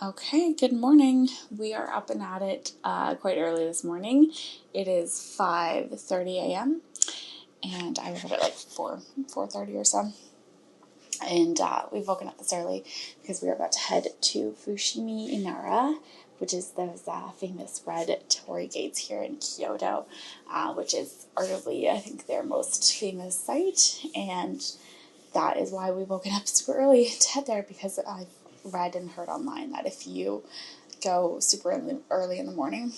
Okay, good morning. We are up and at it quite early this morning. It is 5:30 a.m. and I woke up at like 4:30 or so. And we've woken up this early because we are about to head to Fushimi Inari, which is those famous red torii gates here in Kyoto, which is arguably, I think, their most famous site. And that is why we've woken up super early to head there, because I've read and heard online that if you go super early in the morning,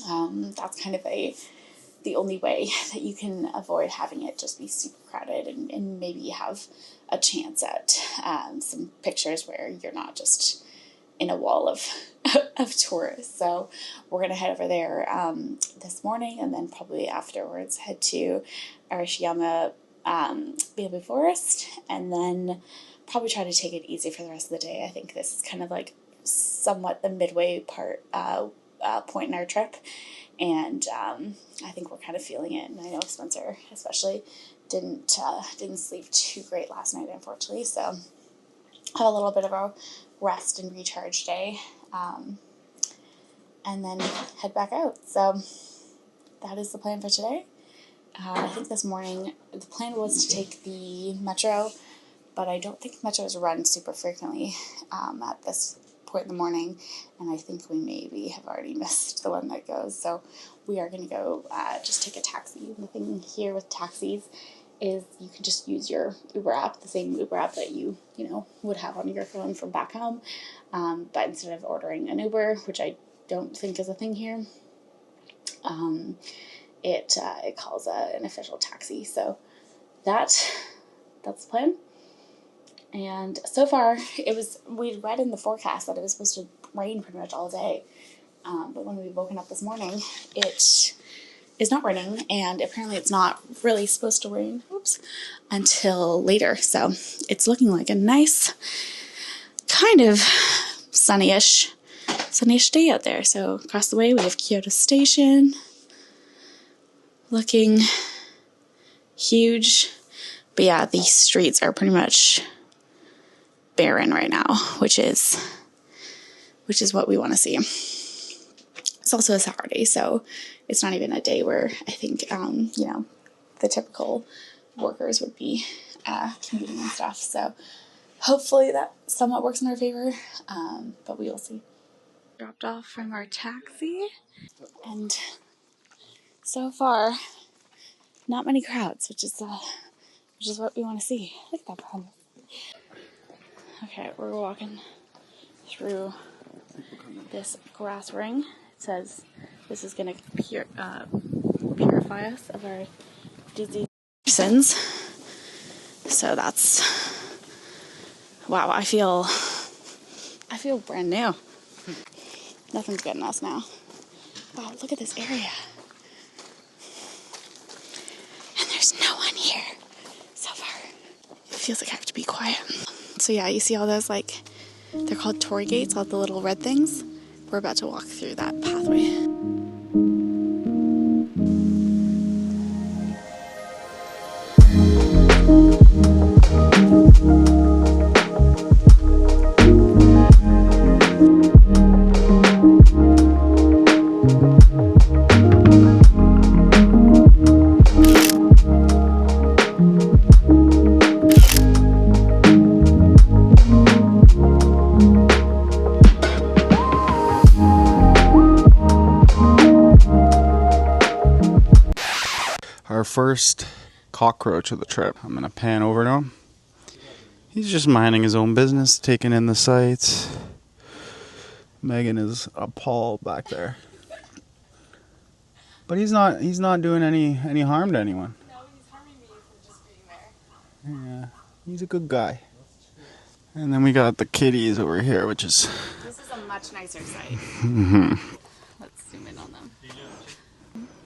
that's kind of the only way that you can avoid having it just be super crowded and maybe have a chance at some pictures where you're not just in a wall of of tourists. So we're going to head over there this morning, and then probably afterwards head to Arashiyama Bamboo Forest, and then probably try to take it easy for the rest of the day. I think this is kind of like somewhat the midway point in our trip, and I think we're kind of feeling it. And I know Spencer especially didn't sleep too great last night, unfortunately. So have a little bit of a rest and recharge day, and then head back out. So that is the plan for today. I think this morning the plan was to take the metro, but I don't think metros run super frequently at this point in the morning, and I think we maybe have already missed the one that goes. So we are going to go just take a taxi. The thing here with taxis is you can just use your Uber app, the same Uber app that you would have on your phone from back home, but instead of ordering an Uber, which I don't think is a thing here, it calls an official taxi. So that's the plan. And so far, we'd read in the forecast that it was supposed to rain pretty much all day. But when we've woken up this morning, it is not raining, and apparently it's not really supposed to rain until later. So it's looking like a nice, kind of sunnyish day out there. So across the way, we have Kyoto Station, looking huge. But yeah, these streets are pretty much barren right now, which is what we want to see. It's also a Saturday, so it's not even a day where I think the typical workers would be commuting and stuff. So hopefully that somewhat works in our favor, but we will see. Dropped off from our taxi, and so far not many crowds, which is what we want to see. Look at that behind us. Okay, we're walking through this grass ring. It says this is going to purify us of our disease sins. So that's, wow, I feel brand new. Nothing's getting us now. Wow, look at this area. And there's no one here so far. It feels like I have to be quiet. So yeah, you see all those, they're called torii gates, all the little red things. We're about to walk through that pathway. Our first cockroach of the trip. I'm going to pan over to him. He's just minding his own business, taking in the sights. Megan is appalled back there. But he's not doing any harm to anyone. No, he's harming me for just being there. Yeah, he's a good guy. And then we got the kitties over here, which is... This is a much nicer sight. Let's zoom in on them.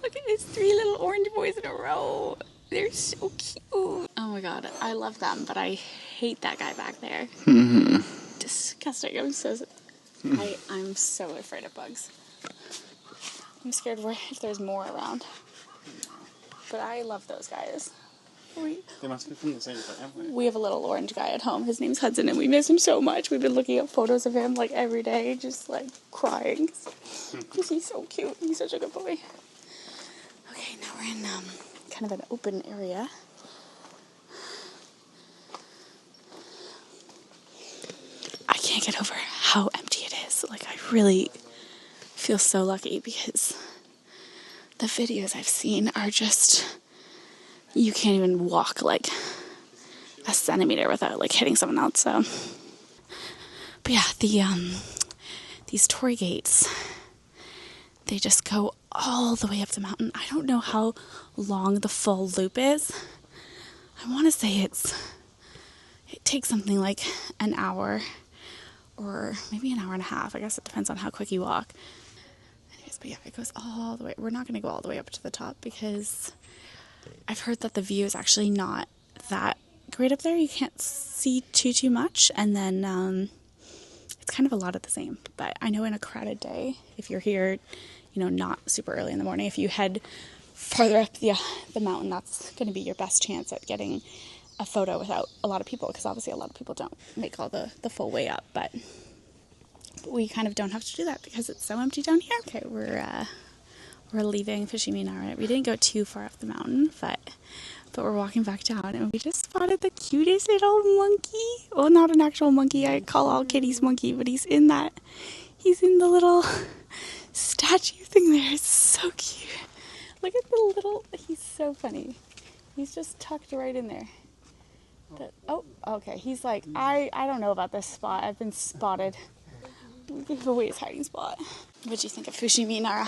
Look at these 3 little orange boys in a row. They're so cute. Oh my god, I love them, but I hate that guy back there. Disgusting. I'm so afraid of bugs. I'm scared if there's more around. But I love those guys. They must be from the same family. We have a little orange guy at home. His name's Hudson, and we miss him so much. We've been looking at photos of him, like, every day, just, like, crying. Because he's so cute. He's such a good boy. Okay, now we're in, kind of an open area. I can't get over how empty it is. Like, I really feel so lucky because the videos I've seen are just, you can't even walk, like, a centimeter without, like, hitting someone else, so. But yeah, these torii gates, they just go all the way up the mountain. I don't know how long the full loop is. I want to say it takes something like an hour or maybe an hour and a half. I guess it depends on how quick you walk. Anyways, but yeah, it goes all the way. We're not going to go all the way up to the top because I've heard that the view is actually not that great up there. You can't see too much, and then it's kind of a lot of the same. But I know in a crowded day, if you're here, you know, not super early in the morning, if you head farther up the mountain, that's going to be your best chance at getting a photo without a lot of people, because obviously a lot of people don't make all the full way up, but we kind of don't have to do that because it's so empty down here. Okay, we're leaving Fushimi Inari. We didn't go too far up the mountain, but we're walking back down, and we just spotted the cutest little monkey. Well, not an actual monkey. I call all kitties monkey, but he's in the little statue thing there. It's so cute. Look at the little, he's so funny. He's just tucked right in there. Oh, okay. He's like, I don't know about this spot. I've been spotted. We gave away his hiding spot. What do you think of Fushimi Inari?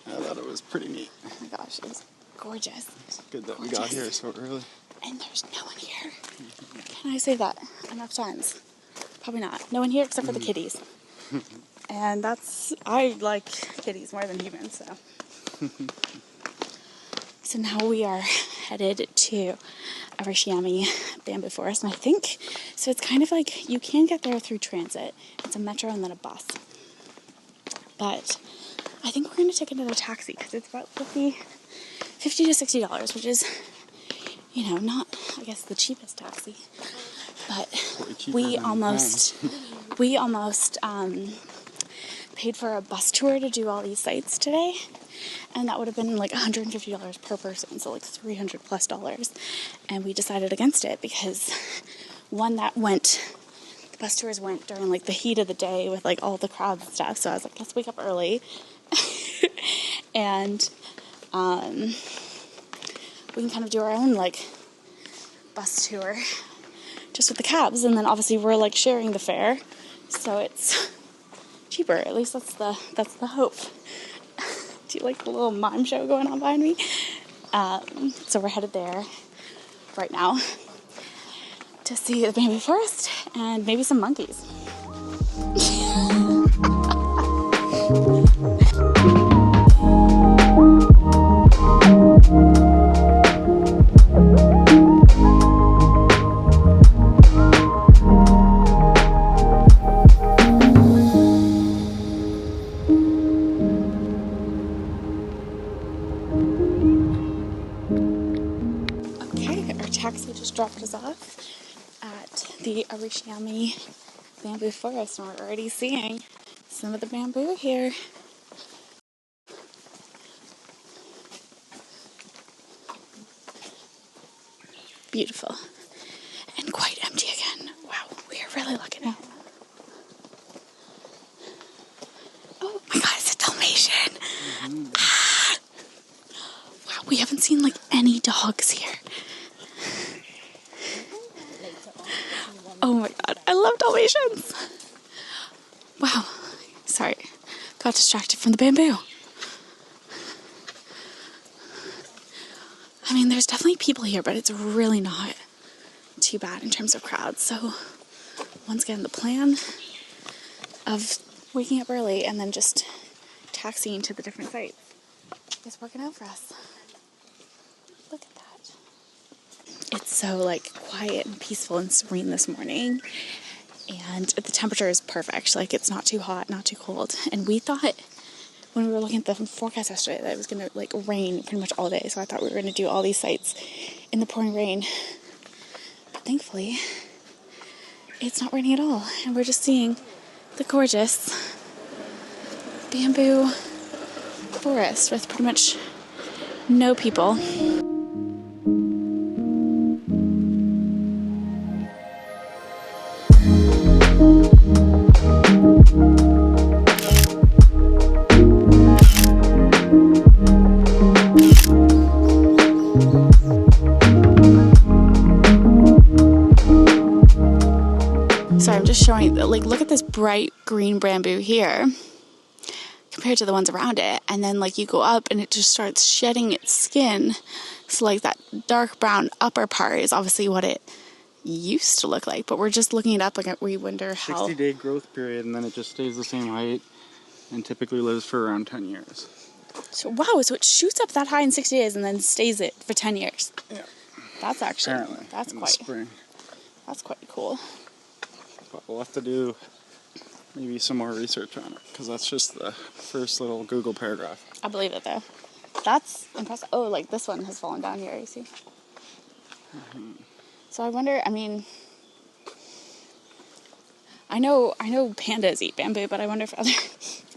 I thought it was pretty neat. Oh my gosh, it was gorgeous. It's good that we got here so early. And there's no one here. Can I say that enough times? Probably not. No one here except for the kitties. And I like kitties more than humans, so. So now we are headed to Arashiyama Bamboo Forest, and I think, so it's kind of like, you can get there through transit. It's a metro and then a bus. But I think we're going to take another taxi, because it's about $50 to $60, which is, you know, not, I guess, the cheapest taxi. But we almost paid for a bus tour to do all these sites today. And that would have been like $150 per person, so like $300 plus. And we decided against it because the bus tours went during like the heat of the day with like all the crowds and stuff. So I was like, let's wake up early. And we can kind of do our own like bus tour just with the cabs. And then obviously we're like sharing the fare, so it's cheaper. At least that's the hope. Do you like the little mime show going on behind me? So we're headed there right now to see the bamboo forest and maybe some monkeys. Taxi just dropped us off at the Arashiyama Bamboo Forest, and we're already seeing some of the bamboo here. Beautiful. And quite empty again. Wow, we are really lucky now. Oh my god, it's a Dalmatian! Wow, we haven't seen like any dogs here. Oh my god, I love Dalmatians! Wow, sorry, got distracted from the bamboo. I mean, there's definitely people here, but it's really not too bad in terms of crowds. So, once again, the plan of waking up early and then just taxiing to the different sites is working out for us. Look at that. It's so like quiet and peaceful and serene this morning, and the temperature is perfect. Like, it's not too hot, not too cold. And we thought when we were looking at the forecast yesterday that it was going to like rain pretty much all day, so I thought we were going to do all these sites in the pouring rain. But thankfully, it's not raining at all. And we're just seeing the gorgeous bamboo forest with pretty much no people. So I'm just showing, like, look at this bright green bamboo here compared to the ones around it, and then like you go up and it just starts shedding its skin, so like that dark brown upper part is obviously what it used to look like, but we're just looking it up, like we wonder how 60-day growth period, and then it just stays the same height and typically lives for around 10 years. So wow, so it shoots up that high in 60 days and then stays it for 10 years. Yeah. That's actually, Apparently, that's in quite, the spring. that's quite cool. But we'll have to do maybe some more research on it, because that's just the first little Google paragraph. I believe it though. That's impressive. Oh, like this one has fallen down here, you see? Mm-hmm. So I wonder, I mean, I know pandas eat bamboo, but I wonder if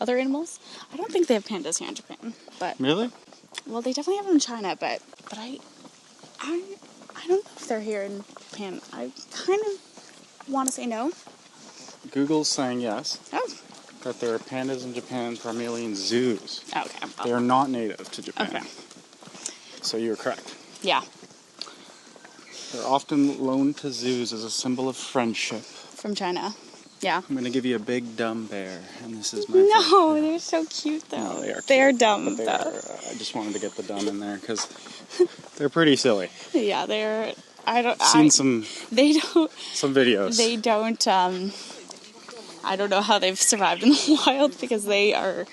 other animals, I don't think they have pandas here in Japan, but Really? well, they definitely have them in China, but I don't know if they're here in Japan. I kind of want to say no. Google's saying yes, Oh, that there are pandas in Japan, primarily in zoos. okay. They are not native to Japan. Okay. So you're correct. Yeah, They're often loaned to zoos as a symbol of friendship. from China. Yeah. I'm going to give you a big dumb bear, and this is my No, they're so cute though. No, they are They're cute, dumb but they though. are, I just wanted to get the dumb in there, because they're pretty silly. Yeah, they're. Seen some They don't. videos. They don't. I don't know how they've survived in the wild because they are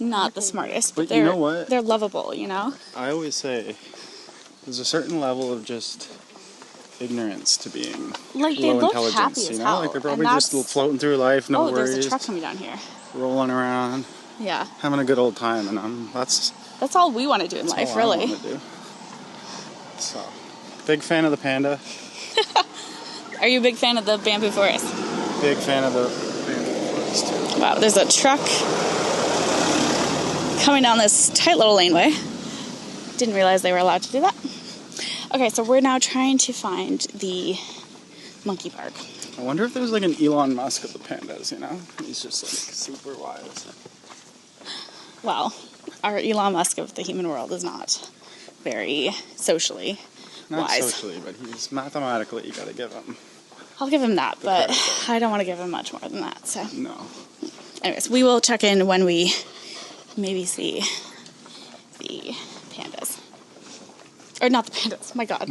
not the smartest. But you know what? They're lovable, you know. I always say there's a certain level of just ignorance to being Like they low look intelligence. happy You as know, hell. like they're probably and just floating through life, no worries. There's a truck coming down here. Rolling around, Yeah. having a good old time, and that's all we want to do in life, all really. I want to do. So, big fan of the panda. Are you a big fan of the bamboo forest? Big fan of the bamboo forest too. Wow, there's a truck coming down this tight little laneway. Didn't realize they were allowed to do that. Okay, so we're now trying to find the monkey park. I wonder if there's like an Elon Musk of the pandas, you know? He's just like super wise. Well, our Elon Musk of the human world is not very socially Not wise. socially, but he's mathematically, you gotta give him. I'll give him that, but credit. I don't want to give him much more than that. So, No. anyways, we will check in when we maybe see the pandas. Or not the pandas, my God.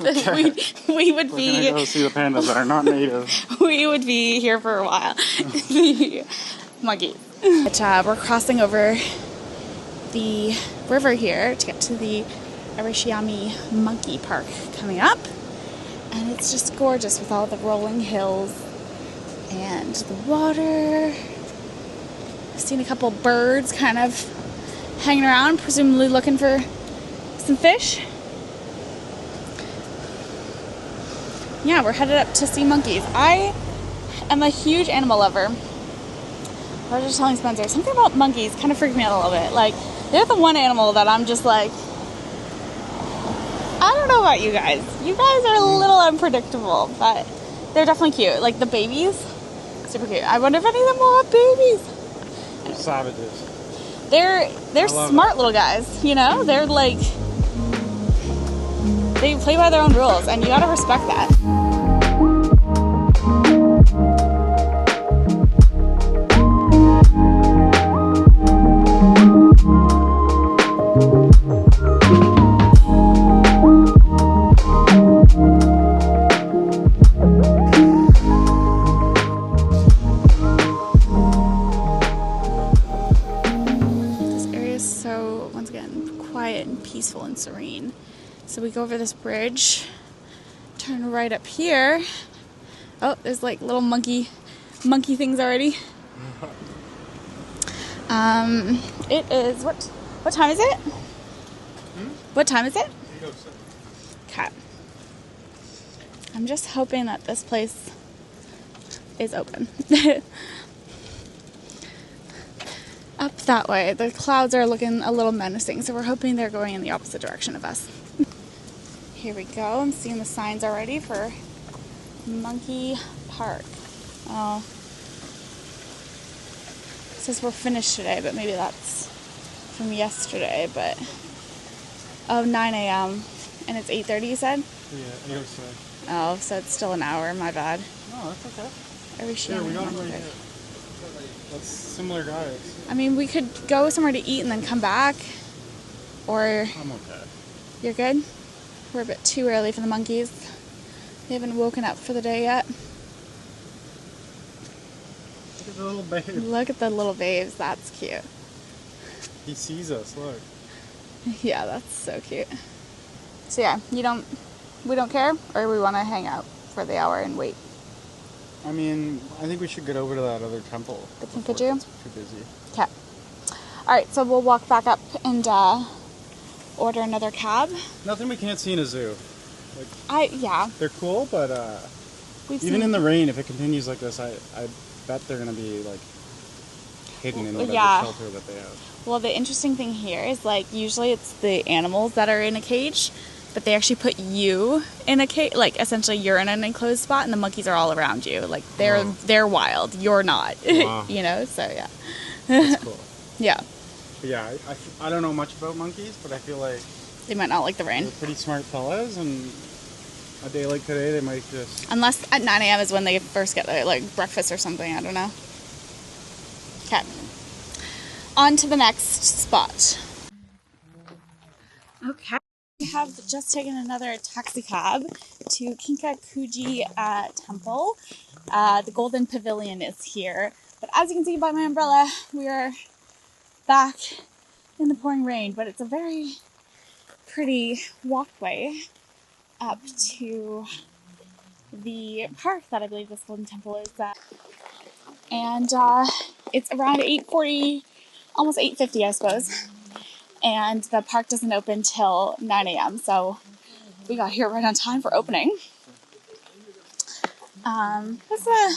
Okay. we would We're be gonna go see the pandas that are not native. we would be here for a while. The monkeys. But we're crossing over the river here to get to the Arashiyama Monkey Park coming up. And it's just gorgeous with all the rolling hills and the water. I've seen a couple birds kind of hanging around, presumably looking for some fish. Yeah, we're headed up to see monkeys. I am a huge animal lover. I was just telling Spencer, something about monkeys kind of freaked me out a little bit. Like, they're the one animal that I'm just like, I don't know about you guys. You guys are a little unpredictable, but they're definitely cute. Like, the babies, super cute. I wonder if any of them will have babies. Savages. They're smart little guys, you know? They're like, they play by their own rules, and you gotta respect that. Peaceful and serene. So we go over this bridge, turn right up here. Oh, there's like little monkey things already. It is what time is it? What time is it? Okay. I'm just hoping that this place is open. Up that way. The clouds are looking a little menacing, so we're hoping they're going in the opposite direction of us. Here we go. I'm seeing the signs already for Monkey Park. Oh. It says we're finished today, but maybe that's from yesterday, but... Oh, 9 a.m. And it's 8:30, you said? Yeah, 8:06. Oh, so it's still an hour. My bad. No, that's okay. Arashiyama We got Bamboo right here. Forest. That's similar guys. I mean, we could go somewhere to eat and then come back. Or... I'm okay. You're good? We're a bit too early for the monkeys. They haven't woken up for the day yet. Look at the little babe. Look at the little babes. That's cute. He sees us, look. Yeah, that's so cute. So yeah, we don't care, or we want to hang out for the hour and wait? I mean, I think we should get over to that other temple. The Kinkaku-ji? It's too busy. Okay. Alright, so we'll walk back up and order another cab. Nothing we can't see in a zoo. Like, yeah. they're cool, but even in the rain, if it continues like this, I bet they're going to be like hidden in whatever shelter that they have. Well, the interesting thing here is, like, usually it's the animals that are in a cage, but they actually put you in a cage, like, essentially you're in an enclosed spot, and the monkeys are all around you. Like, they're wild. You're not. Wow. You know, so yeah. That's cool. Yeah. But yeah, I don't know much about monkeys, but I feel like they might not like the rain. They're pretty smart fellas, and a day like today, they might just... Unless at 9 a.m. is when they first get their, like, breakfast or something. I don't know. Okay. On to the next spot. Okay. We have just taken another taxi cab to Kinkaku-ji Temple. The Golden Pavillion is here. But as you can see by my umbrella, we are back in the pouring rain. But it's a very pretty walkway up to the park that I believe this Golden Temple is at. And it's around 8:40, almost 8:50, I suppose. And the park doesn't open till 9 a.m. So we got here right on time for opening. There's a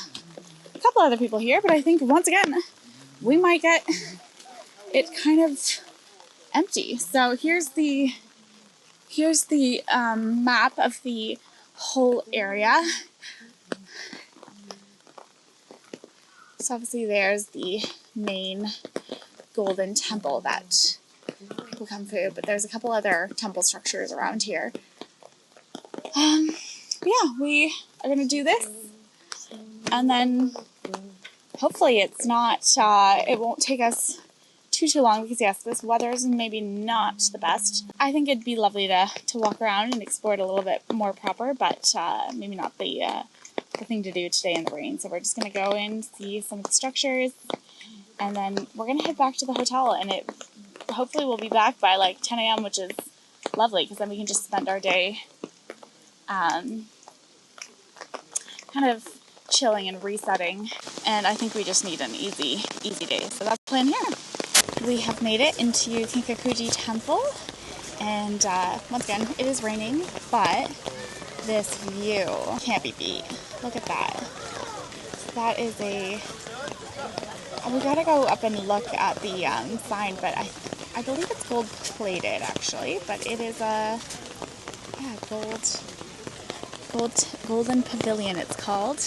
couple other people here, but I think once again we might get it kind of empty. So here's the map of the whole area. So obviously there's the main Golden Temple that people come through, but there's a couple other temple structures around here. Yeah, we are going to do this, and then hopefully it's not, it won't take us too long, because yes, this weather is maybe not the best. I think it'd be lovely to walk around and explore it a little bit more proper, but maybe not the thing to do today in the rain. So we're just going to go in, see some of the structures, and then we're going to head back to the hotel, and hopefully we'll be back by like 10 a.m., which is lovely, because then we can just spend our day kind of chilling and resetting, and I think we just need an easy day. So that's the plan here. We have made it into Kinkaku-ji Temple, and once again, it is raining, but this view can't be beat. Look at that. That is we gotta go up and look at the sign, but I believe it's gold plated actually, but it is Golden Pavillion it's called,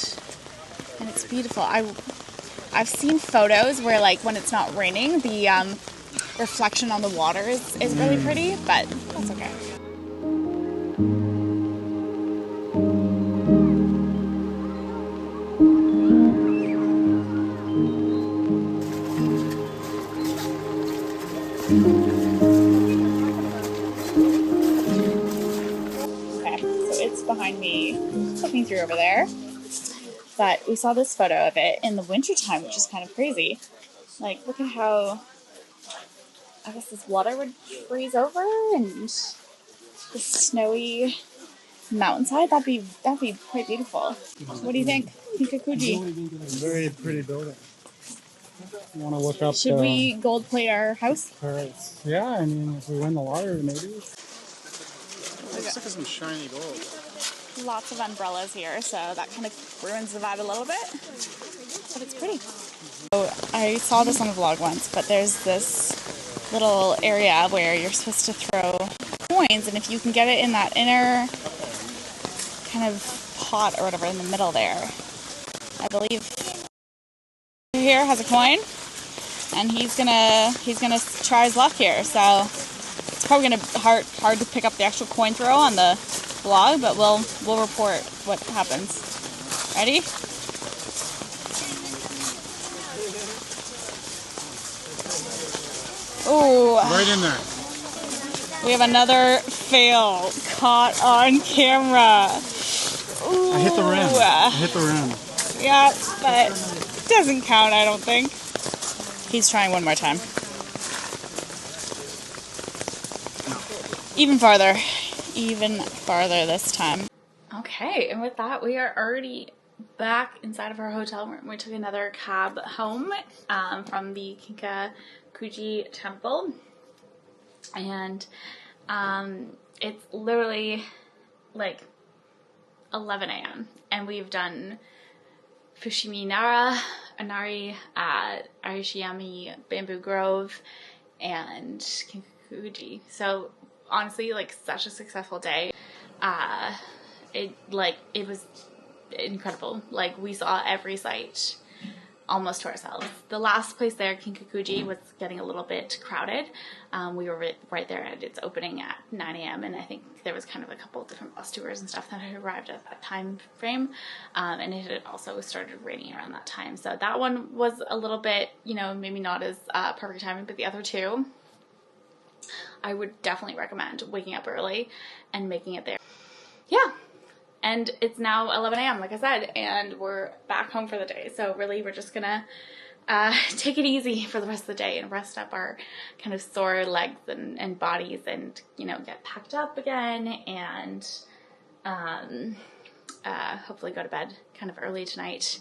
and it's beautiful. I've seen photos where, like, when it's not raining, the reflection on the water is really pretty, but that's okay. Okay, so it's behind me, looking through over there. But we saw this photo of it in the wintertime, which is kind of crazy. Like, look at how, I guess this water would freeze over, and the snowy mountainside. That'd be quite beautiful. What do you think, Kinkaku-ji? Very pretty building. You want to look up? Should we gold plate our house? Yeah, I mean, if we win the lottery, maybe. Looks like some shiny gold. Lots of umbrellas here, so that kind of ruins the vibe a little bit. But it's pretty. So I saw this on a vlog once, but there's this little area where you're supposed to throw coins, and if you can get it in that inner kind of pot or whatever in the middle there, I believe here has a coin, and he's gonna try his luck here. So it's probably gonna be hard to pick up the actual coin throw on the vlog, but we'll report what happens. Ready? Ooh. Right in there. We have another fail caught on camera. Ooh. I hit the rim. I hit the rim. Yeah, but it doesn't count, I don't think. He's trying one more time. Even farther this time. Okay, and with that, we are already back inside of our hotel room. We took another cab home from the Kinkaku-ji Temple, and it's literally like 11 a.m. and we've done Fushimi Inari, Arashiyama Bamboo Grove, and Kinkaku-ji. So honestly, like, such a successful day. It was incredible. Like, we saw every site almost to ourselves. The last place there, Kinkaku-ji, was getting a little bit crowded. We were right there at its opening at 9 a.m. and I think there was kind of a couple of different bus tours and stuff that had arrived at that time frame. And it had also started raining around that time. So that one was a little bit, maybe not as perfect timing, but the other two, I would definitely recommend waking up early and making it there. Yeah. And it's now 11 a.m. like I said, and we're back home for the day. So really, we're just gonna take it easy for the rest of the day and rest up our kind of sore legs and bodies, and get packed up again, and hopefully go to bed kind of early tonight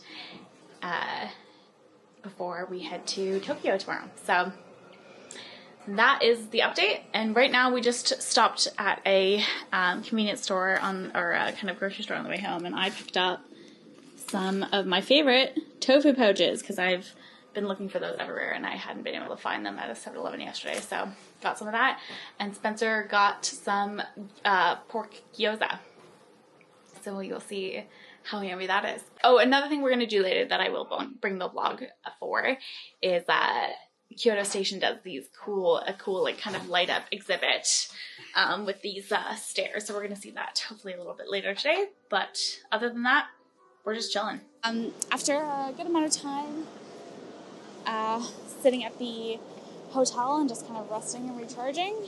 before we head to Tokyo tomorrow. So that is the update, and right now we just stopped at a convenience store or a kind of grocery store on the way home, and I picked up some of my favorite tofu pouches because I've been looking for those everywhere and I hadn't been able to find them at a 7-Eleven yesterday, so got some of that. And Spencer got some pork gyoza, so you'll see how yummy that is. Oh, another thing we're going to do later that I will bring the vlog for is Kyoto Station does a cool like kind of light up exhibit with these stairs, so we're gonna see that hopefully a little bit later today. But other than that, we're just chilling. After a good amount of time sitting at the hotel and just kind of resting and recharging,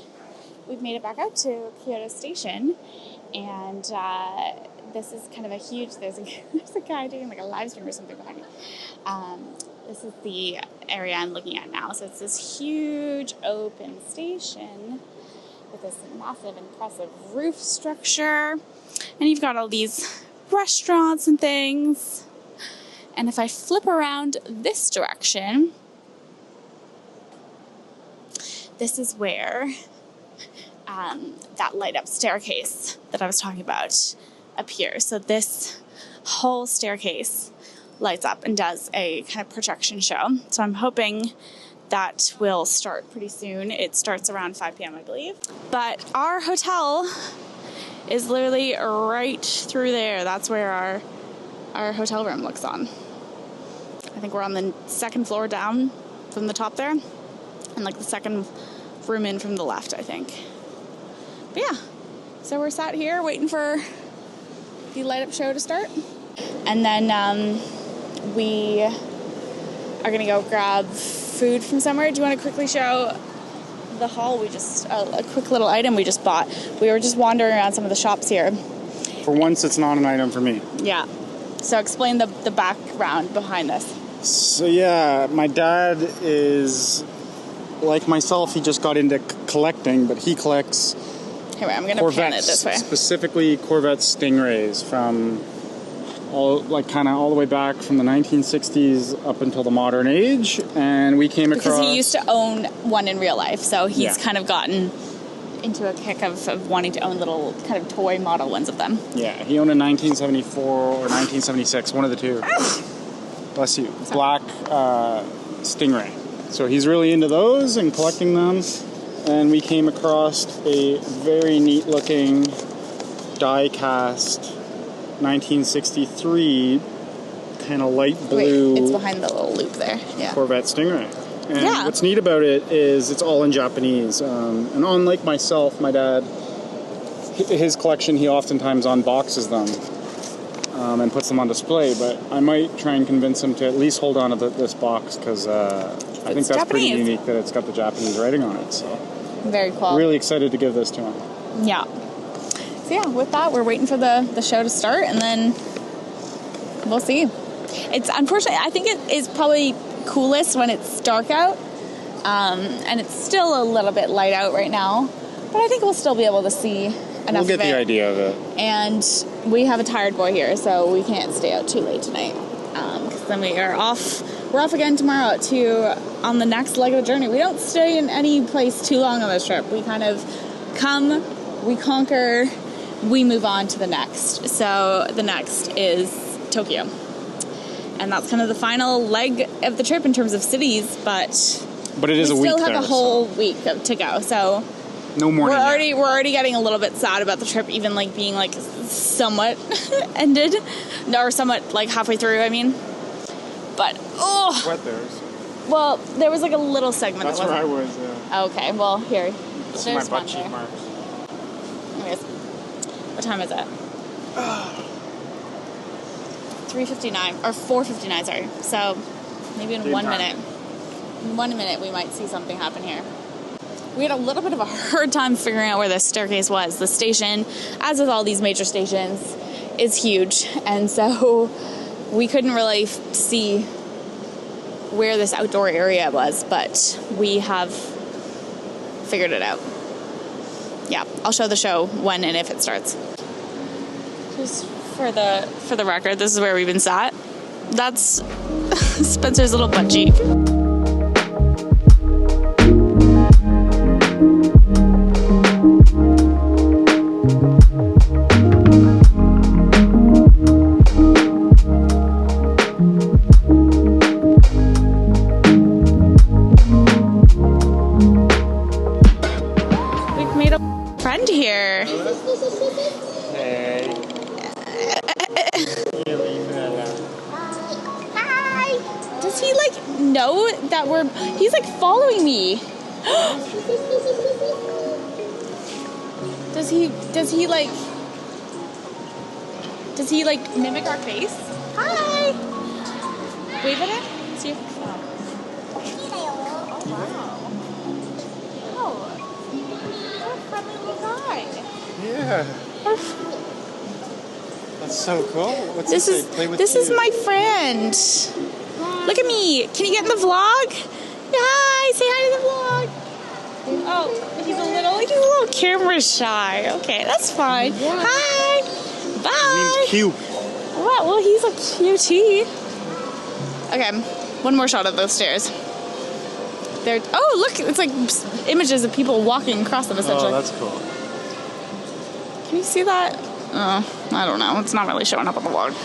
we've made it back out to Kyoto Station, and this is kind of a huge, there's a guy doing like a live stream or something behind me. This is the area I'm looking at now. So it's this huge open station with this massive, impressive roof structure. And you've got all these restaurants and things. And if I flip around this direction, this is where that light up staircase that I was talking about appears. So this whole staircase lights up and does a kind of projection show. So I'm hoping that will start pretty soon. It starts around 5 p.m. I believe. But our hotel is literally right through there. That's where our hotel room looks on. I think we're on the second floor down from the top there, and like the second room in from the left, I think. But yeah, so we're sat here waiting for the light up show to start. And then we are gonna go grab food from somewhere. Do you want to quickly show the haul? We just a quick little item we just bought. We were just wandering around some of the shops here. For once, it's not an item for me. Yeah. So explain the background behind this. So yeah, my dad is like myself. He just got into collecting, but he collects Anyway, I'm gonna pan it this way. Specifically Corvette Stingrays from all the way back from the 1960s up until the modern age, and we came across... Because he used to own one in real life, so he's kind of gotten into a kick of wanting to own little kind of toy model ones of them. Yeah, he owned a 1974 or 1976, one of the two. Bless you. Black Stingray. So he's really into those and collecting them. And we came across a very neat looking die-cast 1963 kind of light blue. Wait, it's behind the little loop there. Yeah. Corvette Stingray. And what's neat about it is it's all in Japanese. And unlike myself, my dad, his collection, he oftentimes unboxes them and puts them on display. But I might try and convince him to at least hold on to this box because I think that's Japanese. Pretty unique that it's got the Japanese writing on it. So very cool. Really excited to give this to him. Yeah. So yeah, with that, we're waiting for the show to start, and then we'll see. It's unfortunately, I think it is probably coolest when it's dark out, and it's still a little bit light out right now, but I think we'll still be able to see enough of it. We'll get the idea of it. And we have a tired boy here, so we can't stay out too late tonight, because then we're off again tomorrow on the next leg of the journey. We don't stay in any place too long on this trip. We kind of come, we conquer, we move on to the next. So the next is Tokyo. And that's kind of the final leg of the trip in terms of cities, but it is a week. We still have a whole week to go. So no more. We're already getting a little bit sad about the trip, even like being like somewhat ended, or somewhat like halfway through. I mean, but wet there. Well, there was like a little segment. That's where I was. Yeah. Okay. Well, here. This is my butt cheek marks. Anyways, what time is it? 3:59 or 4:59, sorry. So maybe in 1 minute. In 1 minute we might see something happen here. We had a little bit of a hard time figuring out where the staircase was. The station, as with all these major stations, is huge, and so we couldn't really see where this outdoor area was, but we have figured it out. Yeah, I'll show the show when and if it starts. Just for the record, this is where we've been sat. That's Spencer's little butt cheek. We've made a friend here. Hey. Hi. Does he like know that he's like following me? Does he like mimic our face? Hi. Wave at him. See. Oh wow. Oh. What a friendly little guy. Yeah. That's so cool. What's This is my friend. Look at me. Can you get in the vlog? Hi. Say hi to the vlog. Oh, he's a little camera shy. Okay, that's fine. Yeah. Hi. Bye. He's cute. Wow, well, he's a cutie. Okay, one more shot of those stairs. Look, it's like images of people walking across them, essentially. Oh, that's cool. Can you see that? I don't know. It's not really showing up on the vlog.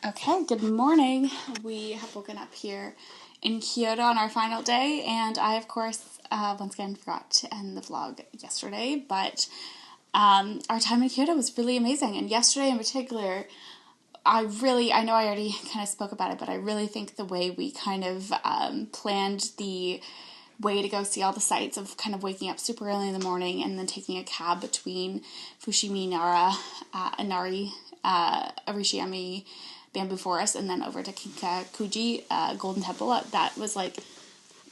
Okay, good morning. We have woken up here in Kyoto on our final day, and I, of course, once again forgot to end the vlog yesterday, but our time in Kyoto was really amazing, and yesterday in particular, I know I already kind of spoke about it, but I really think the way we kind of planned the way to go see all the sights of kind of waking up super early in the morning and then taking a cab between Fushimi Inari Arashiyama Bamboo Forest and then over to Kinkaku-ji Golden Temple. That was like,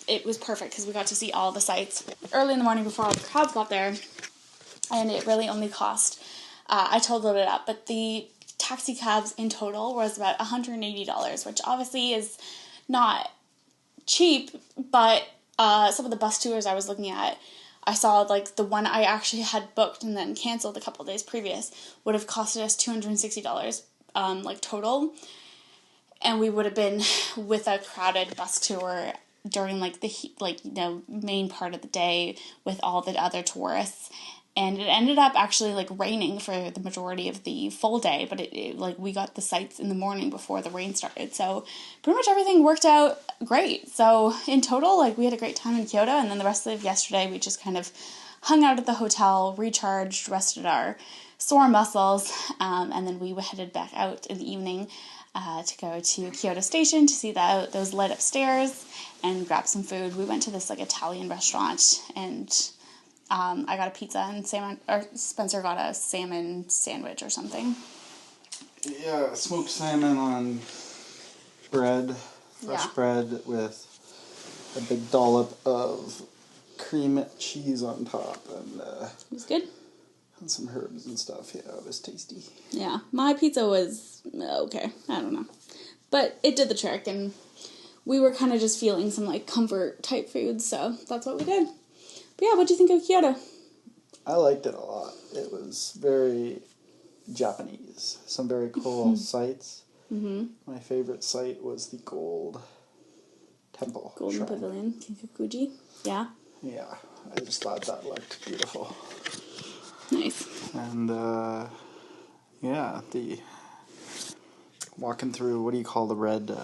it was perfect because we got to see all the sights early in the morning before all the crowds got there, and it really only cost, I totaled it up, but the taxi cabs in total was about $180, which obviously is not cheap, but some of the bus tours I was looking at, I saw like the one I actually had booked and then canceled a couple days previous would have costed us $260 like total, and we would have been with a crowded bus tour during like the main part of the day with all the other tourists. And it ended up actually like raining for the majority of the full day, but it like we got the sights in the morning before the rain started. So pretty much everything worked out great. So in total, like we had a great time in Kyoto, and then the rest of yesterday we just kind of hung out at the hotel, recharged, rested our sore muscles, and then we headed back out in the evening to go to Kyoto Station to see those lit up stairs and grab some food. We went to this like Italian restaurant, and I got a pizza, and Spencer got a salmon sandwich or something. Yeah, smoked salmon on bread, fresh bread with a big dollop of cream cheese on top, and it was good. And some herbs and stuff. Yeah, it was tasty. Yeah, my pizza was okay. I don't know, but it did the trick, and we were kind of just feeling some like comfort type foods, so that's what we did. But yeah, what do you think of Kyoto? I liked it a lot. It was very Japanese. Some very cool sights. Mm-hmm. My favorite site was the Gold Temple. Golden Shrine. Pavillion, Kinkaku-ji. Yeah. Yeah, I just thought that looked beautiful. Nice. And the walking through, what do you call the red?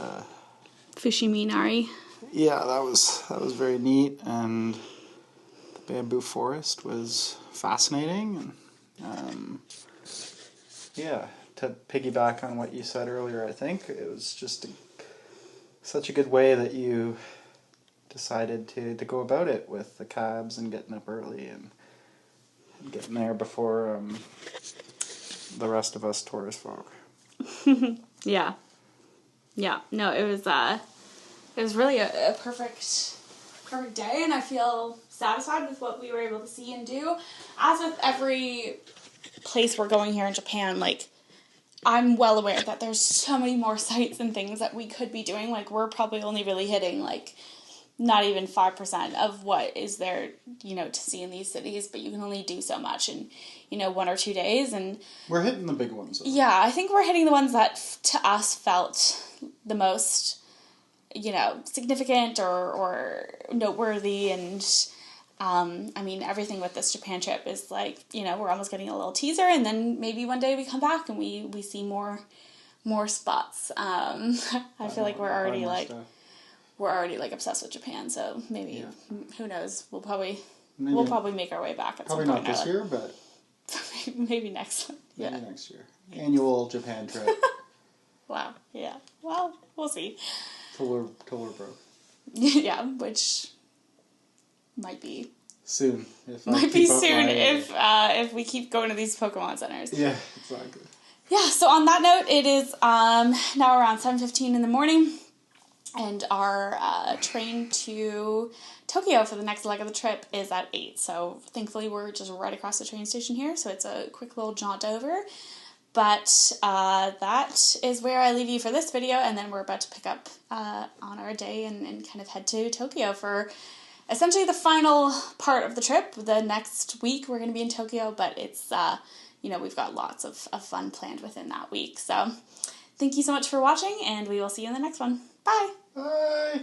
Fushimi Inari. Yeah, that was very neat, and the bamboo forest was fascinating. And to piggyback on what you said earlier, I think it was just such a good way that you decided to go about it with the cabs and getting up early and getting there before the rest of us tourist folk. Yeah. No, it was really a perfect day, and I feel satisfied with what we were able to see and do. As with every place we're going here in Japan, like, I'm well aware that there's so many more sites and things that we could be doing. Like, we're probably only really hitting, like, not even 5% of what is there, to see in these cities, but you can only do so much in, 1 or 2 days. And we're hitting the big ones, though. Yeah, I think we're hitting the ones that to us felt the most, significant or noteworthy. And, everything with this Japan trip is like, we're almost getting a little teaser, and then maybe one day we come back and we see more spots. I feel like we're already obsessed with Japan, so maybe, who knows, we'll probably make our way back at some point. Probably not this year, but maybe next one. Yeah. Maybe next year. Annual Japan trip. Wow. Yeah. Well, we'll see. Till we're broke. Yeah, which might be soon. If we keep going to these Pokemon centers. Yeah, exactly. Yeah. So on that note, it is now around 7:15 in the morning. And our train to Tokyo for the next leg of the trip is at 8. So thankfully we're just right across the train station here. So it's a quick little jaunt over. But that is where I leave you for this video. And then we're about to pick up on our day and kind of head to Tokyo for essentially the final part of the trip. The next week we're going to be in Tokyo. But it's, we've got lots of fun planned within that week. So thank you so much for watching. And we will see you in the next one. Bye. Bye.